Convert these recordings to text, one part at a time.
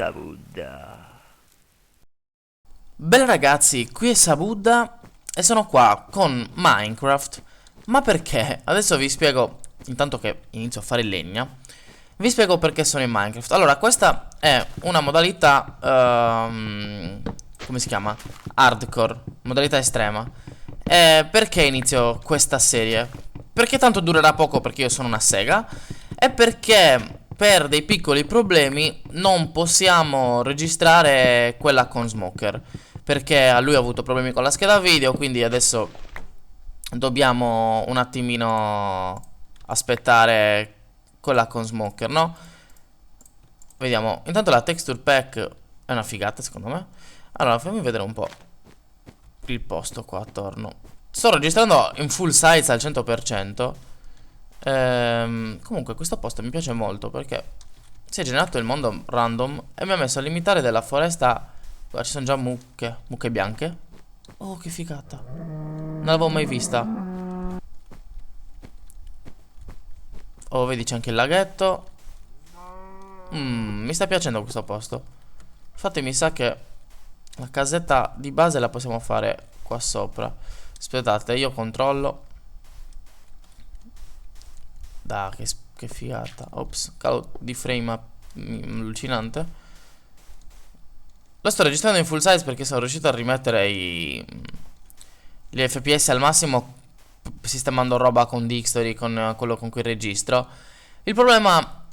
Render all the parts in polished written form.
Sabudda. Bella ragazzi, qui è Sabudda e sono qua con Minecraft. Ma perché? Adesso vi spiego, intanto che inizio a fare legna, vi spiego perché sono in Minecraft. Allora, questa è una modalità, come si chiama? Hardcore, modalità estrema. Perché inizio questa serie? Perché tanto durerà poco perché io sono una sega e perché per dei piccoli problemi non possiamo registrare quella con Smoker. Perché a lui ha avuto problemi con la scheda video, quindi adesso dobbiamo un attimino aspettare quella con Smoker, no? Vediamo, intanto la texture pack è una figata secondo me. Allora, fammi vedere un po' il posto qua attorno. Sto registrando in full size al 100%. Comunque questo posto mi piace molto perché si è generato il mondo random e mi ha messo a limitare della foresta. Guarda, ci sono già mucche bianche. Oh, che figata. Non l'avevo mai vista. Oh, vedi c'è anche il laghetto. Mi sta piacendo questo posto. Infatti mi sa che la casetta di base la possiamo fare qua sopra. Aspettate, io controllo. Dai, che figata. Ops, calo di frame allucinante. Lo sto registrando in full size perché sono riuscito a rimettere gli FPS al massimo, sistemando roba con Dixtory, con quello con cui registro. Il problema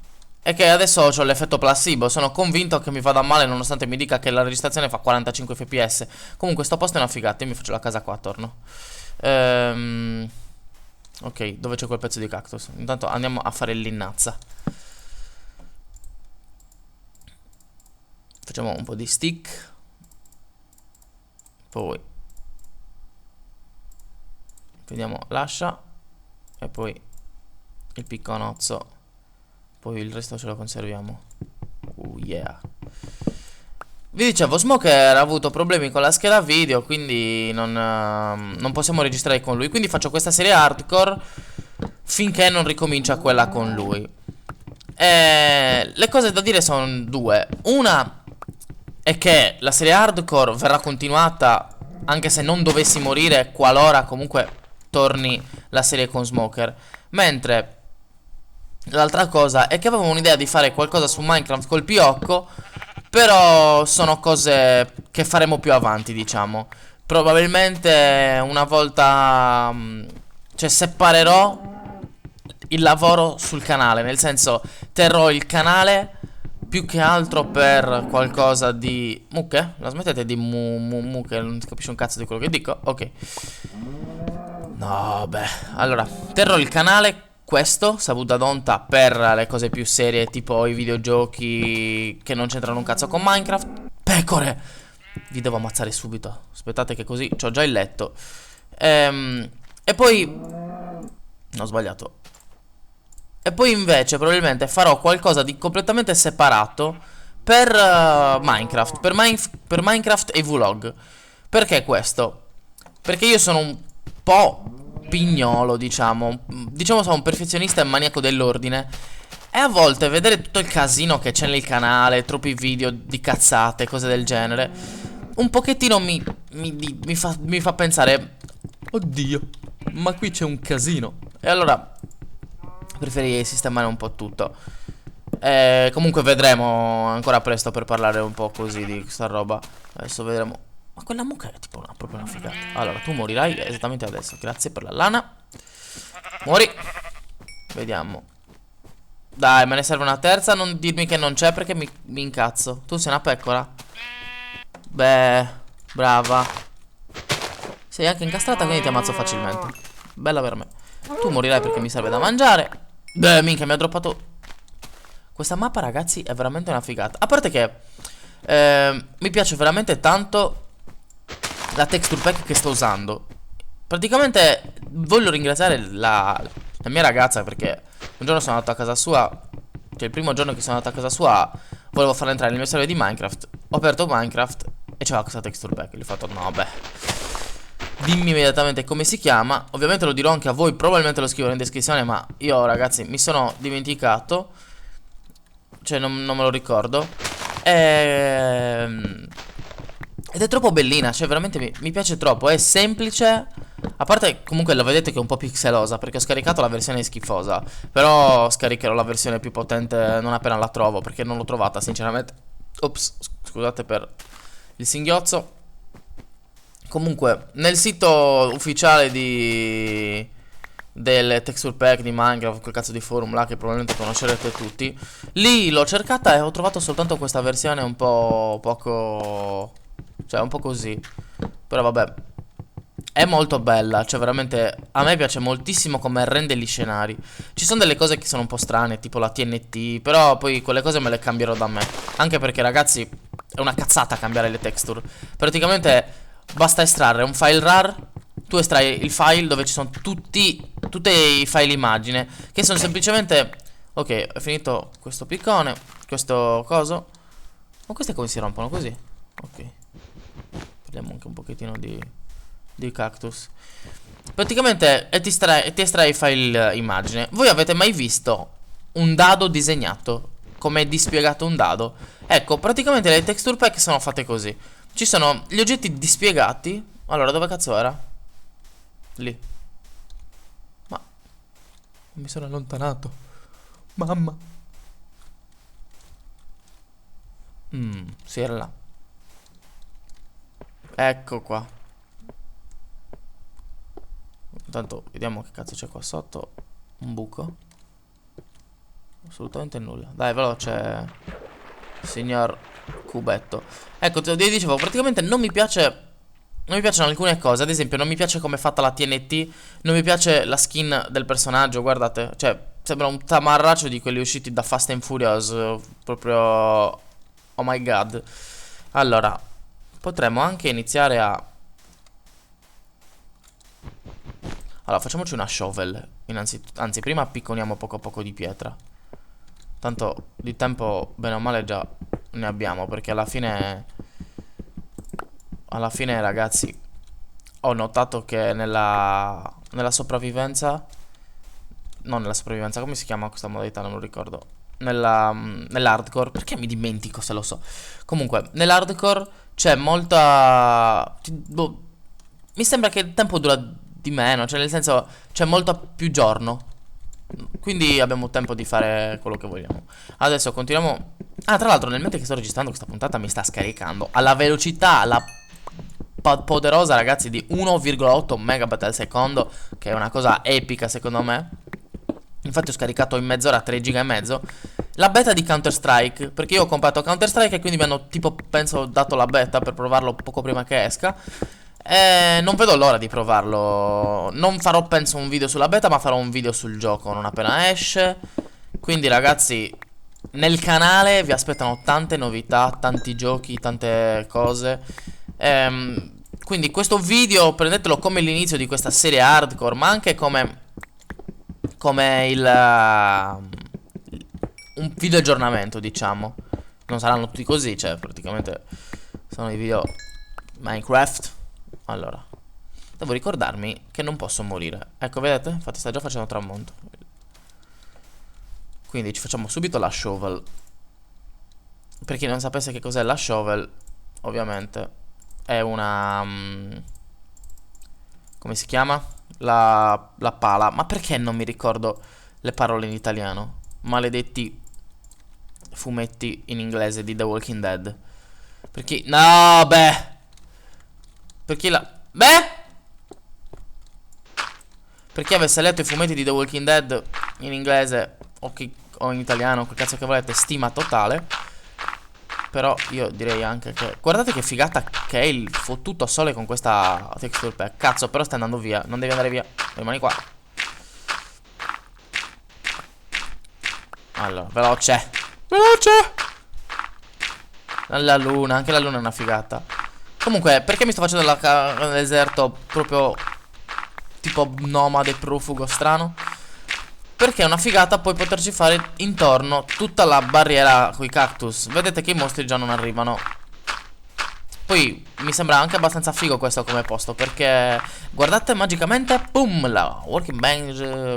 è che adesso ho l'effetto placebo. Sono convinto che mi vada male nonostante mi dica che la registrazione fa 45 fps. Comunque sto posto è una figata. Io mi faccio la casa qua attorno. Ok, dove c'è quel pezzo di cactus? Intanto andiamo a fare l'innazza. Facciamo un po' di stick. Poi prendiamo l'ascia e poi il picconozzo. Poi il resto ce lo conserviamo. Yeah. Vi dicevo, Smoker ha avuto problemi con la scheda video, quindi non possiamo registrare con lui. Quindi faccio questa serie hardcore finché non ricomincia quella con lui. Le cose da dire sono due. Una è che la serie hardcore verrà continuata anche se non dovessi morire, qualora comunque torni la serie con Smoker. Mentre l'altra cosa è che avevo un'idea di fare qualcosa su Minecraft col Piocco, però sono cose che faremo più avanti, diciamo. Probabilmente una volta, cioè separerò il lavoro sul canale, nel senso terrò il canale più che altro per qualcosa di... Mucche? La smettete di mucche? Non si capisce un cazzo di quello che dico? Ok. No, beh. Allora, terrò il canale, questo, Sabudda Donta, per le cose più serie, tipo i videogiochi che non c'entrano un cazzo con Minecraft. Pecore! Vi devo ammazzare subito. Aspettate che così c'ho già il letto. E poi... No, ho sbagliato. E poi invece probabilmente farò qualcosa di completamente separato per Minecraft, per Minecraft e vlog. Perché questo? Perché io sono un po' pignolo, diciamo. Diciamo sono un perfezionista e maniaco dell'ordine. E a volte vedere tutto il casino che c'è nel canale, troppi video di cazzate, cose del genere, un pochettino mi fa pensare: oddio, ma qui c'è un casino. E allora preferirei sistemare un po' tutto. Comunque vedremo ancora presto per parlare un po' così di questa roba. Adesso vedremo. Ma quella mucca è tipo proprio una figata. Allora, tu morirai esattamente adesso. Grazie per la lana. Muori. Vediamo. Dai, me ne serve una terza. Non dirmi che non c'è perché mi incazzo. Tu sei una pecora? Beh, brava. Sei anche incastrata, quindi ti ammazzo facilmente. Bella per me. Tu morirai perché mi serve da mangiare. Beh, minchia, mi ha droppato. Questa mappa, ragazzi, è veramente una figata. A parte che mi piace veramente tanto la texture pack che sto usando. Praticamente voglio ringraziare la mia ragazza, perché un giorno sono andato a casa sua. Cioè il primo giorno che sono andato a casa sua, volevo farla entrare nel mio server di Minecraft. Ho aperto Minecraft e c'era questa texture pack. Gli ho fatto: no, beh, dimmi immediatamente come si chiama. Ovviamente lo dirò anche a voi, probabilmente lo scriverò in descrizione, ma io, ragazzi, mi sono dimenticato. Cioè non me lo ricordo. Ed è troppo bellina, cioè veramente mi piace troppo. È semplice. A parte comunque lo vedete che è un po' pixelosa, perché ho scaricato la versione schifosa. Però scaricherò la versione più potente non appena la trovo, perché non l'ho trovata sinceramente. Ops, scusate per il singhiozzo. Comunque, nel sito ufficiale del texture pack di Minecraft, quel cazzo di forum là che probabilmente conoscerete tutti, lì l'ho cercata e ho trovato soltanto questa versione un po' poco, cioè un po' così. Però vabbè, è molto bella, cioè veramente a me piace moltissimo come rende gli scenari. Ci sono delle cose che sono un po' strane, tipo la TNT, però poi quelle cose me le cambierò da me. Anche perché ragazzi, è una cazzata cambiare le texture. Praticamente basta estrarre un file RAR. Tu estrai il file dove ci sono tutti i file immagine, che sono semplicemente... Ok, è finito questo piccone, questo coso. Ma queste come si rompono così? Ok. Parliamo anche un pochettino di cactus. Praticamente ti estrai i file immagine. Voi avete mai visto un dado disegnato? Come è dispiegato un dado? Ecco, praticamente le texture pack sono fatte così. Ci sono gli oggetti dispiegati. Allora, dove cazzo era? Lì. Ma mi sono allontanato. Mamma. Sì, era là. Ecco qua. Intanto vediamo che cazzo c'è qua sotto. Un buco. Assolutamente nulla. Dai, veloce, signor cubetto. Ecco, te lo dicevo, praticamente non mi piace. Non mi piacciono alcune cose. Ad esempio, non mi piace come è fatta la TNT. Non mi piace la skin del personaggio. Guardate, cioè, sembra un tamarraccio di quelli usciti da Fast and Furious. Proprio. Oh my god. Allora, potremmo anche iniziare a. Allora, facciamoci una shovel. Innanzitutto, anzi, prima appicconiamo poco a poco di pietra. Tanto di tempo, bene o male, già ne abbiamo. Perché alla fine, ragazzi, ho notato che nella sopravvivenza. Non nella sopravvivenza, come si chiama questa modalità? Non lo ricordo. Nell'hardcore. Perché mi dimentico se lo so? Comunque, nell'hardcore c'è molta. Boh, mi sembra che il tempo dura di meno. Cioè, nel senso, c'è molto più giorno. Quindi abbiamo tempo di fare quello che vogliamo. Adesso continuiamo. Ah, tra l'altro, nel mentre che sto registrando questa puntata mi sta scaricando alla velocità, la poderosa, ragazzi, di 1,8 megabyte al secondo, che è una cosa epica secondo me. Infatti ho scaricato in mezz'ora 3 giga e mezzo la beta di Counter Strike, perché io ho comprato Counter Strike e quindi mi hanno tipo, penso, dato la beta per provarlo poco prima che esca. E non vedo l'ora di provarlo. Non farò, penso, un video sulla beta, ma farò un video sul gioco non appena esce. Quindi ragazzi, nel canale vi aspettano tante novità, tanti giochi, tante cose. Quindi questo video prendetelo come l'inizio di questa serie hardcore, ma anche come un video aggiornamento, diciamo. Non saranno tutti così, cioè praticamente sono i video Minecraft. Allora, devo ricordarmi che non posso morire. Ecco, vedete? Infatti sta già facendo tramonto. Quindi ci facciamo subito la shovel. Per chi non sapesse che cos'è la shovel, ovviamente è una come si chiama? La pala. Ma perché non mi ricordo le parole in italiano? Maledetti fumetti in inglese di The Walking Dead. Perché... No, beh. Perché la... Beh. Per chi avesse letto i fumetti di The Walking Dead in inglese o in italiano, quel cazzo che volete, stima totale. Però io direi anche che... Guardate che figata che è il fottuto sole con questa texture pack. Cazzo, però stai andando via. Non devi andare via. Rimani qua. Allora, veloce. Veloce. La luna, anche la luna è una figata. Comunque, perché mi sto facendo nel deserto proprio tipo nomade, profugo, strano? Perché è una figata poi poterci fare intorno tutta la barriera con i cactus. Vedete che i mostri già non arrivano. Poi mi sembra anche abbastanza figo questo come posto, perché guardate magicamente, boom, la working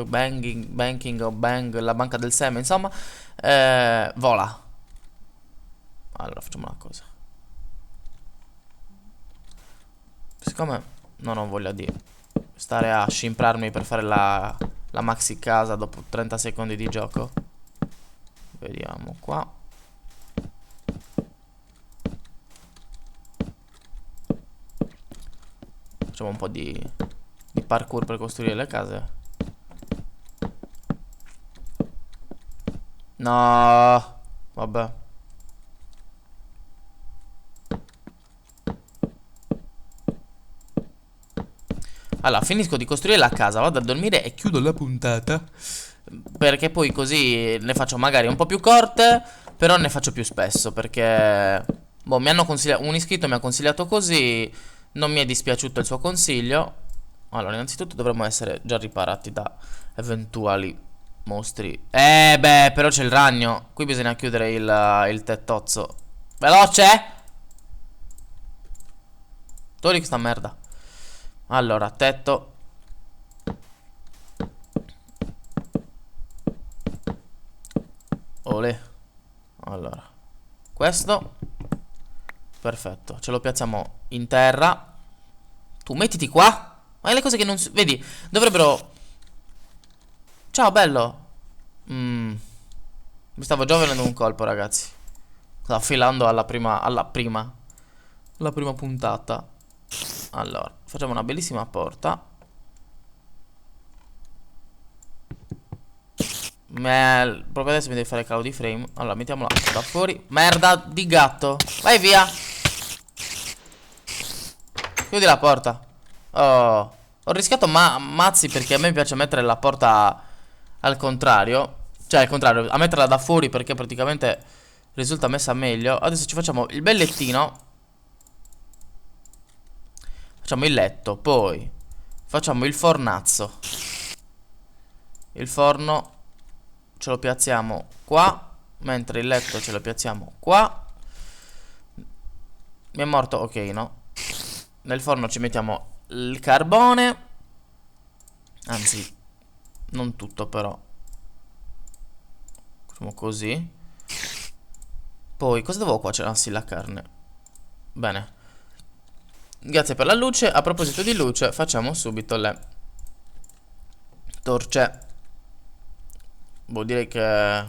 banking o bang, la banca del seme, insomma, vola. Allora facciamo una cosa. Siccome non ho voglia di stare a scimprarmi per fare la maxi casa dopo 30 secondi di gioco, vediamo qua. Facciamo un po' di parkour per costruire le case. No, vabbè. Allora, finisco di costruire la casa, vado a dormire e chiudo la puntata. Perché poi così ne faccio magari un po' più corte, però ne faccio più spesso. Perché, boh, mi hanno consigliato, un iscritto mi ha consigliato così. Non mi è dispiaciuto il suo consiglio. Allora, innanzitutto dovremmo essere già riparati da eventuali mostri. Beh, però c'è il ragno. Qui bisogna chiudere il tettozzo. Veloce! Togli questa merda. Allora, tetto. Olè. Allora, questo. Perfetto, ce lo piazziamo in terra. Tu mettiti qua. Ma le cose che non si... Vedi, dovrebbero... Ciao, bello. Mi stavo già venendo un colpo, ragazzi. Sto affilando alla prima puntata. Allora, facciamo una bellissima porta. Proprio adesso mi devi fare calo di frame. Allora, mettiamola da fuori. Merda di gatto. Vai via. Chiudi la porta. Oh, ho rischiato mazzi perché a me piace mettere la porta al contrario. Cioè, al contrario, a metterla da fuori perché praticamente risulta messa meglio. Adesso ci facciamo il bel lettino. Facciamo il letto, poi facciamo il fornazzo. Il forno ce lo piazziamo qua, mentre il letto ce lo piazziamo qua. Mi è morto, ok, no. Nel forno ci mettiamo il carbone. Anzi, non tutto però. Facciamo così. Poi, cosa devo qua? C'è, ah sì, la carne. Bene. Grazie per la luce. A proposito di luce, facciamo subito le torce. Vuol dire che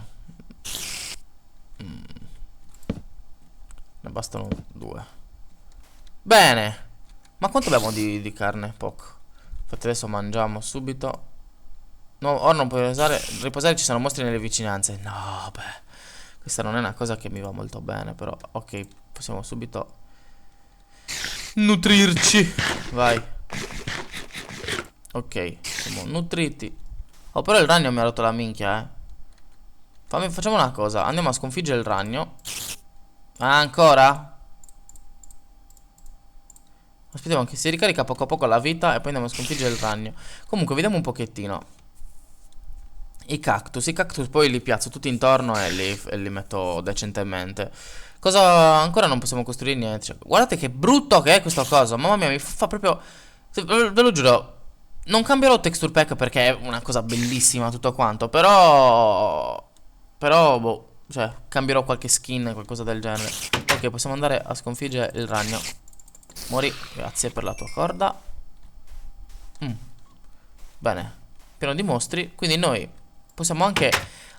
ne bastano 2. Bene. Ma quanto abbiamo di carne? Poco. Infatti adesso mangiamo subito. No, ora non puoi riposare, ci sono mostri nelle vicinanze. No, beh. Questa non è una cosa che mi va molto bene, però ok, possiamo subito nutrirci. Vai. Ok, siamo nutriti. Oh, però il ragno mi ha rotto la minchia, facciamo una cosa. Andiamo a sconfiggere il ragno. Ah, ancora? Aspettiamo che si ricarica poco a poco la vita e poi andiamo a sconfiggere il ragno. Comunque, vediamo un pochettino i cactus poi li piazzo tutti intorno e li metto decentemente. Cosa ancora non possiamo costruire niente, cioè, guardate che brutto che è questo coso. Mamma mia, mi fa proprio... Ve lo giuro, non cambierò texture pack perché è una cosa bellissima tutto quanto. Però boh, cioè cambierò qualche skin, qualcosa del genere. Ok, possiamo andare a sconfiggere il ragno. Mori, grazie per la tua corda. Bene, pieno di mostri. Quindi noi possiamo anche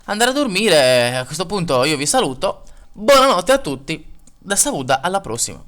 andare a dormire. A questo punto io vi saluto. Buonanotte a tutti. Da Savuda, alla prossima.